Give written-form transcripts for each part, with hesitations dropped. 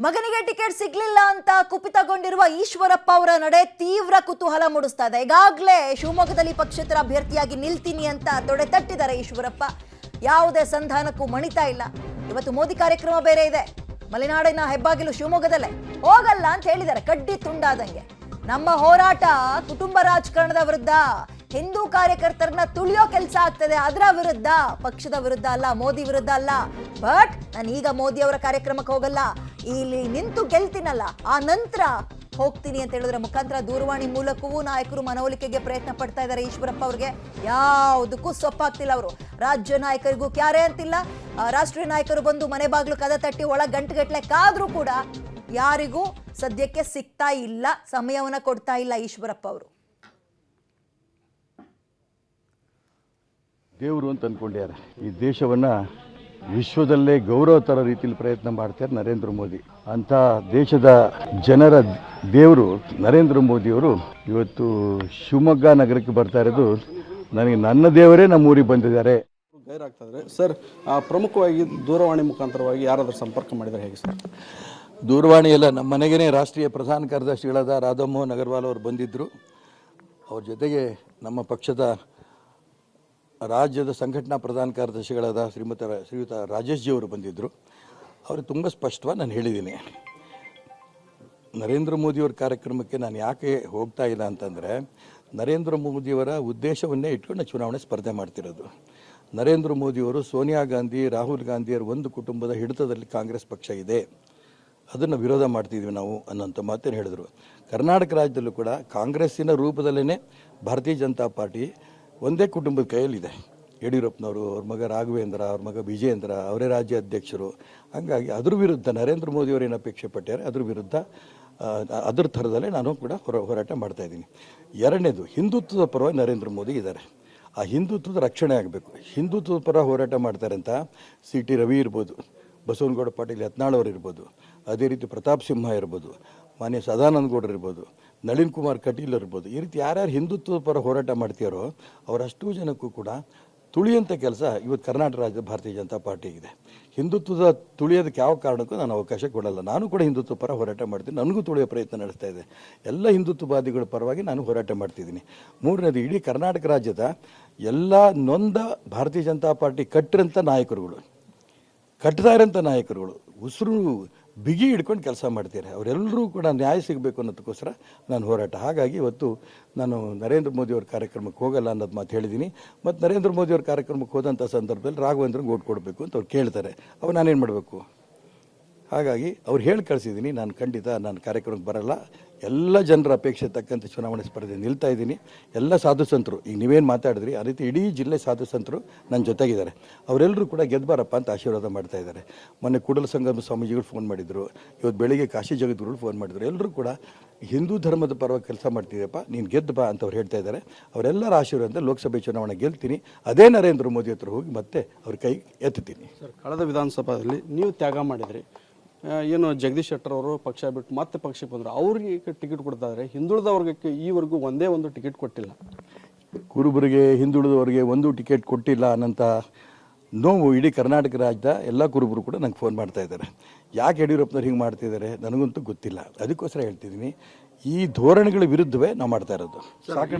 ಮಗನಿಗೆ ಟಿಕೆಟ್ ಸಿಗ್ಲಿಲ್ಲ ಅಂತ ಕುಪಿತಗೊಂಡಿರುವ ಈಶ್ವರಪ್ಪ ಅವರ ನಡೆ ತೀವ್ರ ಕುತೂಹಲ ಮೂಡಿಸ್ತಾ ಇದೆ. ಈಗಾಗಲೇ ಶಿವಮೊಗ್ಗದಲ್ಲಿ ಪಕ್ಷೇತರ ಅಭ್ಯರ್ಥಿಯಾಗಿ ನಿಲ್ತೀನಿ ಅಂತ ತೊಡೆ ತಟ್ಟಿದ್ದಾರೆ ಈಶ್ವರಪ್ಪ. ಯಾವುದೇ ಸಂಧಾನಕ್ಕೂ ಮಣಿತಾ ಇಲ್ಲ. ಇವತ್ತು ಮೋದಿ ಕಾರ್ಯಕ್ರಮ ಬೇರೆ ಇದೆ. ಮಲೆನಾಡಿನ ಹೆಬ್ಬಾಗಿಲು ಶಿವಮೊಗ್ಗದಲ್ಲೇ ಹೋಗಲ್ಲ ಅಂತ ಹೇಳಿದ್ದಾರೆ ಕಡ್ಡಿ ತುಂಡಾದಂಗೆ. ನಮ್ಮ ಹೋರಾಟ ಕುಟುಂಬ ರಾಜಕಾರಣದ ವಿರುದ್ಧ, ಹಿಂದೂ ಕಾರ್ಯಕರ್ತರನ್ನ ತುಳಿಯೋ ಕೆಲಸ ಆಗ್ತದೆ, ಅದರ ವಿರುದ್ಧ, ಪಕ್ಷದ ವಿರುದ್ಧ ಅಲ್ಲ, ಮೋದಿ ವಿರುದ್ಧ ಅಲ್ಲ. ಬಟ್ ನಾನು ಈಗ ಮೋದಿ ಅವರ ಕಾರ್ಯಕ್ರಮಕ್ಕೆ ಹೋಗಲ್ಲ, ಇಲ್ಲಿ ನಿಂತು ಗೆಲ್ತೀನಲ್ಲ ಆ ನಂತರ ಹೋಗ್ತೀನಿ ಅಂತ ಹೇಳಿದ್ರೆ ಮುಖಾಂತರ ದೂರವಾಣಿ ಮೂಲಕವೂ ನಾಯಕರು ಮನವೊಲಿಕೆಗೆ ಪ್ರಯತ್ನ ಪಡ್ತಾ ಇದ್ದಾರೆ. ಈಶ್ವರಪ್ಪ ಅವ್ರಿಗೆ ಯಾವುದಕ್ಕೂ ಸೊಪ್ಪಾಗ್ತಿಲ್ಲ. ಅವರು ರಾಜ್ಯ ನಾಯಕರಿಗೂ ಕ್ಯಾರೆ ಅಂತಿಲ್ಲ. ರಾಷ್ಟ್ರೀಯ ನಾಯಕರು ಬಂದು ಮನೆ ಬಾಗಿಲು ಕದ ತಟ್ಟಿ ಒಳ ಗಂಟೆಗಟ್ಟಲೆ ಕಾದ್ರೂ ಕೂಡ ಯಾರಿಗೂ ಸದ್ಯಕ್ಕೆ ಸಿಗ್ತಾ ಇಲ್ಲ, ಸಮಯವನ್ನ ಕೊಡ್ತಾ ಇಲ್ಲ ಈಶ್ವರಪ್ಪ ಅವರು. ದೇವರು ಅಂತ ಅಂದ್ಕೊಂಡ್ಯಾರೆ. ಈ ದೇಶವನ್ನ ವಿಶ್ವದಲ್ಲೇ ಗೌರವ ತರ ರೀತಿಯಲ್ಲಿ ಪ್ರಯತ್ನ ಮಾಡ್ತಾರೆ ನರೇಂದ್ರ ಮೋದಿ. ಅಂತ ದೇಶದ ಜನರ ದೇವರು ನರೇಂದ್ರ ಮೋದಿಯವರು ಇವತ್ತು ಶಿವಮೊಗ್ಗ ನಗರಕ್ಕೆ ಬರ್ತಾ ಇರೋದು ನನಗೆ ನನ್ನ ದೇವರೇ ನಮ್ಮ ಊರಿಗೆ ಬಂದಿದ್ದಾರೆ. ಗೈರಾಗ್ತದೆ ಸರ್. ಪ್ರಮುಖವಾಗಿ ದೂರವಾಣಿ ಮುಖಾಂತರವಾಗಿ ಯಾರಾದರೂ ಸಂಪರ್ಕ ಮಾಡಿದರೆ ಹೇಗೆ ಸರ್? ದೂರವಾಣಿ ಎಲ್ಲ ನಮ್ಮ ಮನೆಗೇ ರಾಷ್ಟ್ರೀಯ ಪ್ರಧಾನ ಕಾರ್ಯದರ್ಶಿಗಳಾದ ರಾಧಾಮೋಹನ್ ಅಗರ್ವಾಲ್ ಅವರು ಬಂದಿದ್ದರು. ಅವ್ರ ಜೊತೆಗೆ ನಮ್ಮ ಪಕ್ಷದ ರಾಜ್ಯದ ಸಂಘಟನಾ ಪ್ರಧಾನ ಕಾರ್ಯದರ್ಶಿಗಳಾದ ಶ್ರೀಯುತ ರಾಜೇಶ್ ಜಿ ಅವರು ಬಂದಿದ್ದರು. ಅವರು ತುಂಬ ಸ್ಪಷ್ಟವಾಗಿ ನಾನು ಹೇಳಿದ್ದೀನಿ, ನರೇಂದ್ರ ಮೋದಿಯವರ ಕಾರ್ಯಕ್ರಮಕ್ಕೆ ನಾನು ಯಾಕೆ ಹೋಗ್ತಾ ಇಲ್ಲ ಅಂತಂದರೆ, ನರೇಂದ್ರ ಮೋದಿಯವರ ಉದ್ದೇಶವನ್ನೇ ಇಟ್ಕೊಂಡು ಚುನಾವಣೆ ಸ್ಪರ್ಧೆ ಮಾಡ್ತಿರೋದು. ನರೇಂದ್ರ ಮೋದಿಯವರು ಸೋನಿಯಾ ಗಾಂಧಿ, ರಾಹುಲ್ ಗಾಂಧಿಯರ ಒಂದು ಕುಟುಂಬದ ಹಿಡಿತದಲ್ಲಿ ಕಾಂಗ್ರೆಸ್ ಪಕ್ಷ ಇದೆ, ಅದನ್ನು ವಿರೋಧ ಮಾಡ್ತಿದ್ವಿ ನಾವು ಅನ್ನೋಂಥ ಮಾತೇನು ಹೇಳಿದರು. ಕರ್ನಾಟಕ ರಾಜ್ಯದಲ್ಲೂ ಕೂಡ ಕಾಂಗ್ರೆಸ್ಸಿನ ರೂಪದಲ್ಲೇ ಭಾರತೀಯ ಜನತಾ ಪಾರ್ಟಿ ಒಂದೇ ಕುಟುಂಬದ ಕೈಯಲ್ಲಿದೆ. ಯಡಿಯೂರಪ್ಪನವರು, ಅವ್ರ ಮಗ ರಾಘವೇಂದ್ರ, ಅವ್ರ ಮಗ ವಿಜಯೇಂದ್ರ, ಅವರೇ ರಾಜ್ಯ ಅಧ್ಯಕ್ಷರು. ಹಾಗಾಗಿ ಅದ್ರ ವಿರುದ್ಧ ನರೇಂದ್ರ ಮೋದಿಯವರು ಏನು ಅಪೇಕ್ಷೆ ಪಟ್ಟಾರೆ ಅದ್ರ ವಿರುದ್ಧ ಅದ್ರ ಥರದಲ್ಲೇ ನಾನು ಕೂಡ ಹೋರಾಟ ಮಾಡ್ತಾಯಿದ್ದೀನಿ. ಎರಡನೇದು, ಹಿಂದುತ್ವದ ಪರವಾಗಿ ನರೇಂದ್ರ ಮೋದಿ ಇದ್ದಾರೆ. ಆ ಹಿಂದುತ್ವದ ರಕ್ಷಣೆ ಆಗಬೇಕು. ಹಿಂದುತ್ವದ ಪರ ಹೋರಾಟ ಮಾಡ್ತಾರೆ ಅಂತ ಸಿ ಟಿ ರವಿ ಇರ್ಬೋದು, ಬಸವನಗೌಡ ಪಾಟೀಲ್ ಯತ್ನಾಳ್ ಅವರು ಇರ್ಬೋದು, ಅದೇ ರೀತಿ ಪ್ರತಾಪ್ ಸಿಂಹ ಇರ್ಬೋದು, ಮಾನ್ಯ ಸದಾನಂದ ಗೌಡರು ಇರ್ಬೋದು, ನಳಿನ್ ಕುಮಾರ್ ಕಟೀಲ್ ಇರ್ಬೋದು. ಈ ರೀತಿ ಯಾರ್ಯಾರು ಹಿಂದುತ್ವದ ಪರ ಹೋರಾಟ ಮಾಡ್ತೀರೋ ಅವರಷ್ಟು ಜನಕ್ಕೂ ಕೂಡ ತುಳಿಯಂಥ ಕೆಲಸ ಇವತ್ತು ಕರ್ನಾಟಕ ರಾಜ್ಯದ ಭಾರತೀಯ ಜನತಾ ಪಾರ್ಟಿಗಿದೆ. ಹಿಂದುತ್ವದ ತುಳಿಯೋದಕ್ಕೆ ಯಾವ ಕಾರಣಕ್ಕೂ ನಾನು ಅವಕಾಶ ಕೊಡಲ್ಲ. ನಾನು ಕೂಡ ಹಿಂದುತ್ವ ಪರ ಹೋರಾಟ ಮಾಡ್ತೀನಿ, ನನಗೂ ತುಳಿಯೋ ಪ್ರಯತ್ನ ನಡೆಸ್ತಾ ಇದೆ. ಎಲ್ಲ ಹಿಂದುತ್ವವಾದಿಗಳ ಪರವಾಗಿ ನಾನು ಹೋರಾಟ ಮಾಡ್ತಿದ್ದೀನಿ. ಮೂರನೇದು, ಇಡೀ ಕರ್ನಾಟಕ ರಾಜ್ಯದ ಎಲ್ಲ ನೊಂದ ಭಾರತೀಯ ಜನತಾ ಪಾರ್ಟಿ ಕಟ್ಟಿರೋಂಥ ನಾಯಕರುಗಳು, ಕಟ್ತಾ ಇರೋಂಥ ನಾಯಕರುಗಳು ಉಸಿರು ಬಿಗಿ ಹಿಡ್ಕೊಂಡು ಕೆಲಸ ಮಾಡ್ತಾರೆ. ಅವರೆಲ್ಲರೂ ಕೂಡ ನ್ಯಾಯ ಸಿಗಬೇಕು ಅನ್ನೋದಕ್ಕೋಸ್ಕರ ನಾನು ಹೋರಾಟ. ಹಾಗಾಗಿ ಇವತ್ತು ನಾನು ನರೇಂದ್ರ ಮೋದಿಯವ್ರ ಕಾರ್ಯಕ್ರಮಕ್ಕೆ ಹೋಗಲ್ಲ ಅನ್ನೋದು ಮಾತು ಹೇಳಿದ್ದೀನಿ. ಮತ್ತು ನರೇಂದ್ರ ಮೋದಿಯವ್ರ ಕಾರ್ಯಕ್ರಮಕ್ಕೆ ಹೋದಂಥ ಸಂದರ್ಭದಲ್ಲಿ ರಾಘವೇಂದ್ರಗೆ ಓಟ್ ಕೊಡಬೇಕು ಅಂತ ಅವ್ರು ಕೇಳ್ತಾರೆ. ಅವಾಗ ನಾನೇನು ಮಾಡಬೇಕು? ಹಾಗಾಗಿ ಅವ್ರು ಹೇಳಿ ಕಳಿಸಿದ್ದೀನಿ, ನಾನು ಖಂಡಿತ ನಾನು ಕಾರ್ಯಕ್ರಮಕ್ಕೆ ಬರಲ್ಲ. ಎಲ್ಲ ಜನರ ಅಪೇಕ್ಷೆ ತಕ್ಕಂತೆ ಚುನಾವಣೆ ಸ್ಪರ್ಧೆ ನಿಲ್ತಾ ಇದ್ದೀನಿ. ಎಲ್ಲ ಸಾಧು ಸಂತರು, ಈಗ ನೀವೇನು ಮಾತಾಡಿದ್ರಿ ಆ ರೀತಿ ಇಡೀ ಜಿಲ್ಲೆ ಸಾಧು ಸಂತರು ನನ್ನ ಜೊತೆಗಿದ್ದಾರೆ. ಅವರೆಲ್ಲರೂ ಕೂಡ ಗೆದ್ಬಾರಪ್ಪ ಅಂತ ಆಶೀರ್ವಾದ ಮಾಡ್ತಾ ಇದ್ದಾರೆ. ಮೊನ್ನೆ ಕೂಡಲ ಸಂಗಮ ಸ್ವಾಮೀಜಿಗಳು ಫೋನ್ ಮಾಡಿದರು, ಇವತ್ತು ಬೆಳಿಗ್ಗೆ ಕಾಶಿ ಜಗದ್ಗುರುಗಳು ಫೋನ್ ಮಾಡಿದರು. ಎಲ್ಲರೂ ಕೂಡ ಹಿಂದೂ ಧರ್ಮದ ಪರವಾಗಿ ಕೆಲಸ ಮಾಡ್ತಿದ್ದೆಪ್ಪ, ನೀನು ಗೆದ್ದು ಬಾ ಅಂತ ಅವ್ರು ಹೇಳ್ತಾ ಇದ್ದಾರೆ. ಅವರೆಲ್ಲರ ಆಶೀರ್ವಾದ ಲೋಕಸಭೆ ಚುನಾವಣೆ ಗೆಲ್ತೀನಿ. ಅದೇ ನರೇಂದ್ರ ಮೋದಿ ಹತ್ರ ಹೋಗಿ ಮತ್ತೆ ಅವ್ರ ಕೈ ಎತ್ತುತ್ತೀನಿ. ಸರ್, ಕಳೆದ ವಿಧಾನಸಭೆಯಲ್ಲಿ ನೀವು ತ್ಯಾಗ ಮಾಡಿದ್ರಿ. ಏನು ಜಗದೀಶ್ ಶೆಟ್ಟರ್ ಅವರು ಪಕ್ಷ ಬಿಟ್ಟು ಮತ್ತೆ ಪಕ್ಷಕ್ಕೆ ಬಂದರು, ಅವ್ರಿಗೆ ಟಿಕೆಟ್ ಕೊಡ್ತಾ ಇದ್ದಾರೆ. ಹಿಂದುಳಿದ ವರ್ಗಕ್ಕೆ ಈವರೆಗೂ ಒಂದೇ ಒಂದು ಟಿಕೆಟ್ ಕೊಟ್ಟಿಲ್ಲ. ಕುರುಬರಿಗೆ, ಹಿಂದುಳಿದವರಿಗೆ ಒಂದು ಟಿಕೆಟ್ ಕೊಟ್ಟಿಲ್ಲ ಅನ್ನೋಂಥ ನೋವು ಇಡೀ ಕರ್ನಾಟಕ ರಾಜ್ಯದ ಎಲ್ಲ ಕುರುಬರು ಕೂಡ ನಂಗೆ ಫೋನ್ ಮಾಡ್ತಾ ಇದ್ದಾರೆ. ಯಾಕೆ ಯಡಿಯೂರಪ್ಪನವ್ರು ಹಿಂಗೆ ಮಾಡ್ತಿದ್ದಾರೆ ನನಗಂತೂ ಗೊತ್ತಿಲ್ಲ. ಅದಕ್ಕೋಸ್ಕರ ಹೇಳ್ತಿದ್ದೀನಿ, ಈ ಧೋರಣೆಗಳ ವಿರುದ್ಧವೇ ನಾವು ಮಾಡ್ತಾ ಇರೋದು.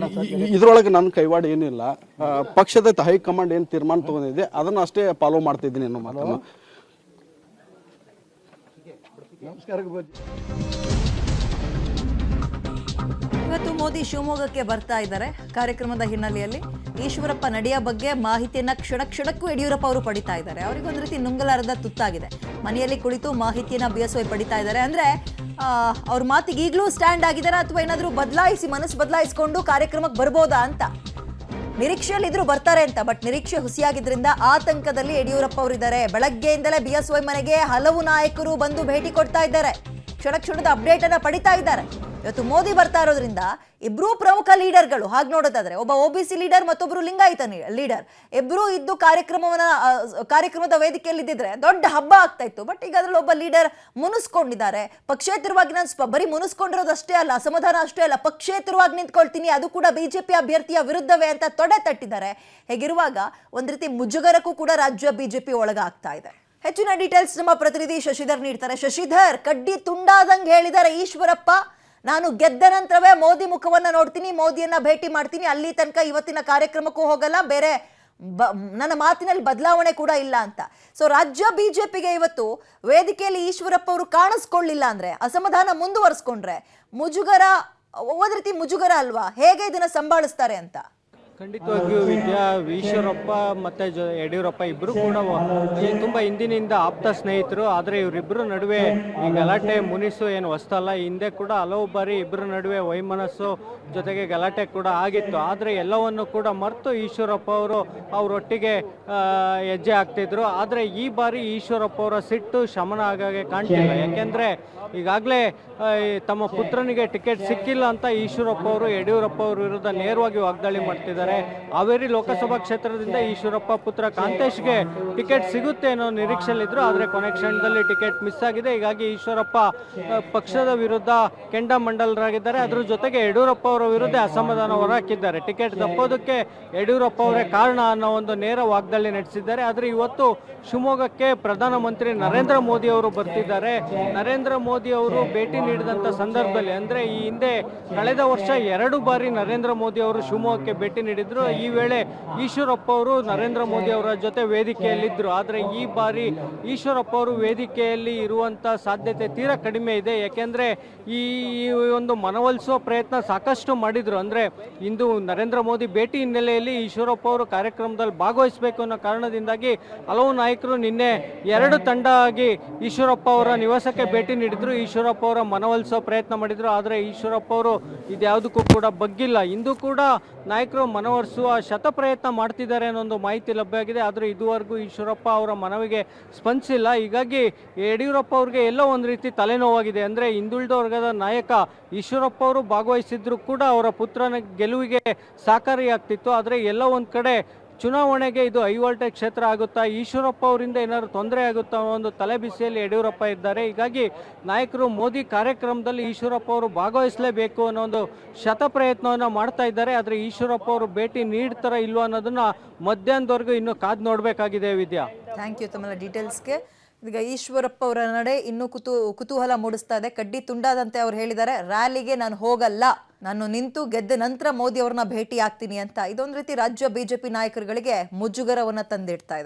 ಇದರೊಳಗೆ ನನ್ನ ಕೈವಾಡ ಏನಿಲ್ಲ. ಪಕ್ಷದ ಹೈಕಮಾಂಡ್ ಏನು ತೀರ್ಮಾನ ತಗೊಂಡಿದೆ ಅದನ್ನು ಅಷ್ಟೇ ಫಾಲೋ ಮಾಡ್ತಿದ್ದೀನಿ ಅನ್ನೋ ಮಾತನ್ನು. ಇವತ್ತು ಮೋದಿ ಶಿವಮೊಗ್ಗಕ್ಕೆ ಬರ್ತಾ ಇದ್ದಾರೆ. ಕಾರ್ಯಕ್ರಮದ ಹಿನ್ನೆಲೆಯಲ್ಲಿ ಈಶ್ವರಪ್ಪ ನಡೆಯ ಬಗ್ಗೆ ಮಾಹಿತಿಯನ್ನ ಕ್ಷಣಕ್ಕೂ ಯಡಿಯೂರಪ್ಪ ಅವರು ಪಡಿತಾ ಇದ್ದಾರೆ. ಅವರಿಗೆ ಒಂದು ರೀತಿ ನುಂಗಲಾರದ ತುತ್ತಾಗಿದೆ. ಮನೆಯಲ್ಲಿ ಕುಳಿತು ಮಾಹಿತಿಯನ್ನ BSY ಪಡಿತಾ ಇದ್ದಾರೆ. ಅಂದ್ರೆ ಅವ್ರ ಮಾತಿಗೆ ಈಗಲೂ ಸ್ಟ್ಯಾಂಡ್ ಆಗಿದ್ದಾರೆ ಅಥವಾ ಏನಾದರೂ ಮನಸ್ಸು ಬದಲಾಯಿಸಿಕೊಂಡು ಕಾರ್ಯಕ್ರಮಕ್ಕೆ ಬರ್ಬೋದಾ ಅಂತ ನಿರೀಕ್ಷೆಯಲ್ಲಿ ಇದ್ರು ಬರ್ತಾರೆ ಅಂತ. ಬಟ್ ನಿರೀಕ್ಷೆ ಹುಸಿಯಾಗಿದ್ರಿಂದ ಆತಂಕದಲ್ಲಿ ಯಡಿಯೂರಪ್ಪ ಅವರಿದ್ದಾರೆ. ಬೆಳಗ್ಗೆಯಿಂದಲೇ BSY ಮನೆಗೆ ಹಲವು ನಾಯಕರು ಬಂದು ಭೇಟಿ ಕೊಡ್ತಾ ಇದ್ದಾರೆ. ಕ್ಷಣದ ಅಪ್ಡೇಟ್ ಅನ್ನ ಪಡಿತಾ ಇದ್ದಾರೆ. ಇವತ್ತು ಮೋದಿ ಬರ್ತಾ ಇರೋದ್ರಿಂದ ಇಬ್ರು ಪ್ರಮುಖ ಲೀಡರ್ಗಳು, ಹಾಗೆ ನೋಡೋದಾದ್ರೆ ಒಬ್ಬ OBC ಲೀಡರ್, ಮತ್ತೊಬ್ರು ಲಿಂಗಾಯತ ಲೀಡರ್, ಇಬ್ರು ಇದ್ದು ಕಾರ್ಯಕ್ರಮದ ವೇದಿಕೆಯಲ್ಲಿ ಇದ್ದಿದ್ರೆ ದೊಡ್ಡ ಹಬ್ಬ ಆಗ್ತಾ ಇತ್ತು. ಬಟ್ ಈಗ ಅದ್ರಲ್ಲಿ ಒಬ್ಬ ಲೀಡರ್ ಮುನಿಸ್ಕೊಂಡಿದ್ದಾರೆ. ಪಕ್ಷೇತರವಾಗಿ ನಾನು ಬರೀ ಮುನಿಸ್ಕೊಂಡಿರೋದಷ್ಟೇ ಅಲ್ಲ, ಅಸಮಾಧಾನ ಅಷ್ಟೇ ಅಲ್ಲ, ಪಕ್ಷೇತರವಾಗಿ ನಿಂತ್ಕೊಳ್ತೀನಿ, ಅದು ಕೂಡ BJP ಅಭ್ಯರ್ಥಿಯ ವಿರುದ್ಧವೇ ಅಂತ ತೊಡೆ ತಟ್ಟಿದ್ದಾರೆ. ಹೇಗಿರುವಾಗ ಒಂದ್ ರೀತಿ ಮುಜುಗರಕ್ಕೂ ಕೂಡ ರಾಜ್ಯ BJP ಒಳಗಾಗ್ತಾ ಇದೆ. ಹೆಚ್ಚಿನ ಡೀಟೇಲ್ಸ್ ನಮ್ಮ ಪ್ರತಿನಿಧಿ ಶಶಿಧರ್ ನೀಡ್ತಾರೆ. ಶಶಿಧರ್, ಕಡ್ಡಿ ತುಂಡಾದಂಗೆ ಹೇಳಿದ್ದಾರೆ ಈಶ್ವರಪ್ಪ, ನಾನು ಗೆದ್ದ ನಂತರವೇ ಮೋದಿ ಮುಖವನ್ನ ನೋಡ್ತೀನಿ, ಮೋದಿಯನ್ನ ಭೇಟಿ ಮಾಡ್ತೀನಿ, ಅಲ್ಲಿ ತನಕ ಇವತ್ತಿನ ಕಾರ್ಯಕ್ರಮಕ್ಕೂ ಹೋಗಲ್ಲ, ಬೇರೆ ನನ್ನ ಮಾತಿನಲ್ಲಿ ಬದಲಾವಣೆ ಕೂಡ ಇಲ್ಲ ಅಂತ. ಸೊ ರಾಜ್ಯ ಬಿಜೆಪಿಗೆ ಇವತ್ತು ವೇದಿಕೆಯಲ್ಲಿ ಈಶ್ವರಪ್ಪ ಅವರು ಕಾಣಿಸ್ಕೊಳ್ಳಿಲ್ಲ ಅಂದ್ರೆ, ಅಸಮಾಧಾನ ಮುಂದುವರಿಸ್ಕೊಂಡ್ರೆ ಮುಜುಗರ, ಒಂದು ರೀತಿ ಮುಜುಗರ ಅಲ್ವಾ? ಹೇಗೆ ಇದನ್ನ ಸಂಭಾಳಿಸ್ತಾರೆ ಅಂತ? ಖಂಡಿತವಾಗಿಯೂ ವಿದ್ಯಾ, ಈಶ್ವರಪ್ಪ ಮತ್ತು ಯಡಿಯೂರಪ್ಪ ಇಬ್ಬರು ಕೂಡ ತುಂಬ ಹಿಂದಿನಿಂದ ಆಪ್ತ ಸ್ನೇಹಿತರು. ಆದರೆ ಇವರಿಬ್ಬರ ನಡುವೆ ಈ ಗಲಾಟೆ ಮುನಿಸು ಏನು ಹೊಸ್ತಲ್ಲ. ಹಿಂದೆ ಕೂಡ ಹಲವು ಬಾರಿ ಇಬ್ಬರ ನಡುವೆ ವೈಮನಸ್ಸು ಜೊತೆಗೆ ಗಲಾಟೆ ಕೂಡ ಆಗಿತ್ತು. ಆದರೆ ಎಲ್ಲವನ್ನು ಕೂಡ ಮರೆತು ಈಶ್ವರಪ್ಪ ಅವರು ಅವರೊಟ್ಟಿಗೆ ಹೆಜ್ಜೆ ಹಾಕ್ತಿದ್ರು. ಆದರೆ ಈ ಬಾರಿ ಈಶ್ವರಪ್ಪ ಅವರ ಸಿಟ್ಟು ಶಮನ ಆಗಾಗೆ ಕಾಣ್ತಿಲ್ಲ. ಯಾಕೆಂದರೆ ಈಗಾಗಲೇ ತಮ್ಮ ಪುತ್ರನಿಗೆ ಟಿಕೆಟ್ ಸಿಕ್ಕಿಲ್ಲ ಅಂತ ಈಶ್ವರಪ್ಪ ಅವರು ಯಡಿಯೂರಪ್ಪ ಅವರ ವಿರುದ್ಧ ನೇರವಾಗಿ ವಾಗ್ದಾಳಿ ಮಾಡ್ತಿದ್ದಾರೆ. ಹಾವೇರಿ ಲೋಕಸಭಾ ಕ್ಷೇತ್ರದಿಂದ ಈಶ್ವರಪ್ಪ ಪುತ್ರ ಕಾಂತೇಶ್ಗೆ ಟಿಕೆಟ್ ಸಿಗುತ್ತೆ ಅನ್ನೋ ನಿರೀಕ್ಷೆಯಲ್ಲಿದ್ದರು. ಆದರೆ ಕೊನೆ ಕ್ಷಣದಲ್ಲಿ ಟಿಕೆಟ್ ಮಿಸ್ ಆಗಿದೆ. ಹೀಗಾಗಿ ಈಶ್ವರಪ್ಪ ಪಕ್ಷದ ವಿರುದ್ಧ ಕೆಂಡಾಮಂಡಲರಾಗಿದ್ದಾರೆ. ಅದ್ರ ಜೊತೆಗೆ ಯಡಿಯೂರಪ್ಪ ಅವರ ವಿರುದ್ಧ ಅಸಮಾಧಾನ ಹೊರಹಾಕಿದ್ದಾರೆ. ಟಿಕೆಟ್ ತಪ್ಪೋದಕ್ಕೆ ಯಡಿಯೂರಪ್ಪ ಅವರೇ ಕಾರಣ ಅನ್ನೋ ಒಂದು ನೇರ ವಾಗ್ದಾಳಿ ನಡೆಸಿದ್ದಾರೆ. ಆದರೆ ಇವತ್ತು ಶಿವಮೊಗ್ಗಕ್ಕೆ ಪ್ರಧಾನಮಂತ್ರಿ ನರೇಂದ್ರ ಮೋದಿ ಅವರು ಬರ್ತಿದ್ದಾರೆ. ನರೇಂದ್ರ ಮೋದಿ ಅವರು ಭೇಟಿ ನೀಡಿದಂಥ ಸಂದರ್ಭದಲ್ಲಿ, ಅಂದರೆ ಈ ಹಿಂದೆ ಕಳೆದ ವರ್ಷ 2 ಬಾರಿ ನರೇಂದ್ರ ಮೋದಿ ಅವರು ಶಿವಮೊಗ್ಗಕ್ಕೆ ಭೇಟಿ ನೀಡಿದ್ರು. ಈ ವೇಳೆ ಈಶ್ವರಪ್ಪ ಅವರು ನರೇಂದ್ರ ಮೋದಿ ಅವರ ಜೊತೆ ವೇದಿಕೆಯಲ್ಲಿದ್ದರು. ಆದರೆ ಈ ಬಾರಿ ಈಶ್ವರಪ್ಪ ಅವರು ವೇದಿಕೆಯಲ್ಲಿ ಇರುವಂಥ ಸಾಧ್ಯತೆ ತೀರಾ ಕಡಿಮೆ ಇದೆ. ಯಾಕೆಂದರೆ ಈ ಒಂದು ಮನವೊಲಿಸುವ ಪ್ರಯತ್ನ ಸಾಕಷ್ಟು ಮಾಡಿದರು. ಅಂದರೆ ಇಂದು ನರೇಂದ್ರ ಮೋದಿ ಭೇಟಿ ಹಿನ್ನೆಲೆಯಲ್ಲಿ ಈಶ್ವರಪ್ಪ ಅವರು ಕಾರ್ಯಕ್ರಮದಲ್ಲಿ ಭಾಗವಹಿಸಬೇಕು ಅನ್ನೋ ಕಾರಣದಿಂದಾಗಿ ಹಲವು ನಾಯಕರು ನಿನ್ನೆ 2 ತಂಡ ಆಗಿ ಈಶ್ವರಪ್ಪ ಅವರ ನಿವಾಸಕ್ಕೆ ಭೇಟಿ ನೀಡಿದ್ರು. ಈಶ್ವರಪ್ಪ ಅವರ ಮನವೊಲಿಸೋ ಪ್ರಯತ್ನ ಮಾಡಿದ್ರು. ಆದರೆ ಈಶ್ವರಪ್ಪ ಅವರು ಇದ್ಯಾವುದಕ್ಕೂ ಕೂಡ ಬಗ್ಗಿಲ್ಲ. ಇಂದು ಕೂಡ ನಾಯಕರು ಮನವೊಲಿಸುವ ಪ್ರಯತ್ನ ಮಾಡ್ತಿದ್ದಾರೆ ಅನ್ನೋ ಒಂದು ಮಾಹಿತಿ ಲಭ್ಯ ಆಗಿದೆ. ಆದರೆ ಇದುವರೆಗೂ ಈಶ್ವರಪ್ಪ ಅವರ ಮನವಿಗೆ ಸ್ಪಂದಿಸಿಲ್ಲ. ಹೀಗಾಗಿ ಯಡಿಯೂರಪ್ಪ ಅವ್ರಿಗೆ ಎಲ್ಲೋ ಒಂದು ರೀತಿ ತಲೆನೋವಾಗಿದೆ. ಅಂದರೆ ಹಿಂದುಳಿದ ವರ್ಗದ ನಾಯಕ ಈಶ್ವರಪ್ಪ ಅವರು ಭಾಗವಹಿಸಿದ್ರು ಕೂಡ ಅವರ ಪುತ್ರನ ಗೆಲುವಿಗೆ ಸಹಕಾರಿಯಾಗ್ತಿತ್ತು. ಆದರೆ ಎಲ್ಲೋ ಒಂದು ಕಡೆ ಚುನಾವಣೆಗೆ ಇದು ಹೈ ವೋಲ್ಟೇಜ್ ಕ್ಷೇತ್ರ ಆಗುತ್ತಾ, ಈಶ್ವರಪ್ಪ ಅವರಿಂದ ಏನಾದರೂ ತೊಂದರೆ ಆಗುತ್ತಾ ಅನ್ನೋ ಒಂದು ತಲೆಬಿಸಿಯಲ್ಲಿ ಯಡಿಯೂರಪ್ಪ ಇದ್ದಾರೆ. ಹೀಗಾಗಿ ನಾಯಕರು ಮೋದಿ ಕಾರ್ಯಕ್ರಮದಲ್ಲಿ ಈಶ್ವರಪ್ಪ ಅವರು ಭಾಗವಹಿಸಲೇಬೇಕು ಅನ್ನೋ ಒಂದು ಪ್ರಯತ್ನವನ್ನು ಮಾಡ್ತಾ ಇದ್ದಾರೆ. ಆದರೆ ಈಶ್ವರಪ್ಪ ಅವರು ಭೇಟಿ ನೀಡ್ತಾರ ಇಲ್ವೋ ಅನ್ನೋದನ್ನ ಮಧ್ಯಾಹ್ನದವರೆಗೂ ಇನ್ನೂ ಕಾದು ನೋಡಬೇಕಾಗಿದೆ. ವಿದ್ಯಾ, ಥ್ಯಾಂಕ್ ಯು ತಮ್ಮೆಲ್ಲ ಡೀಟೇಲ್ಸ್ಗೆ. ಈಗ ಈಶ್ವರಪ್ಪ ಅವರ ನಡೆ ಇನ್ನೂ ಕುತೂಹಲ ಮೂಡಿಸ್ತಾ ಇದೆ. ಕಡ್ಡಿ ತುಂಡಾದಂತೆ ಅವ್ರು ಹೇಳಿದ್ದಾರೆ, ರ್ಯಾಲಿಗೆ ನಾನು ಹೋಗಲ್ಲ, ನಾನು ನಿಂತು ಗೆದ್ದ ನಂತರ ಮೋದಿ ಅವ್ರನ್ನ ಭೇಟಿ ಆಗ್ತೀನಿ ಅಂತ. ಇದೊಂದು ರೀತಿ ರಾಜ್ಯ ಬಿಜೆಪಿ ನಾಯಕರುಗಳಿಗೆ ಮುಜುಗರವನ್ನ ತಂದಿಡ್ತಾ ಇದೆ.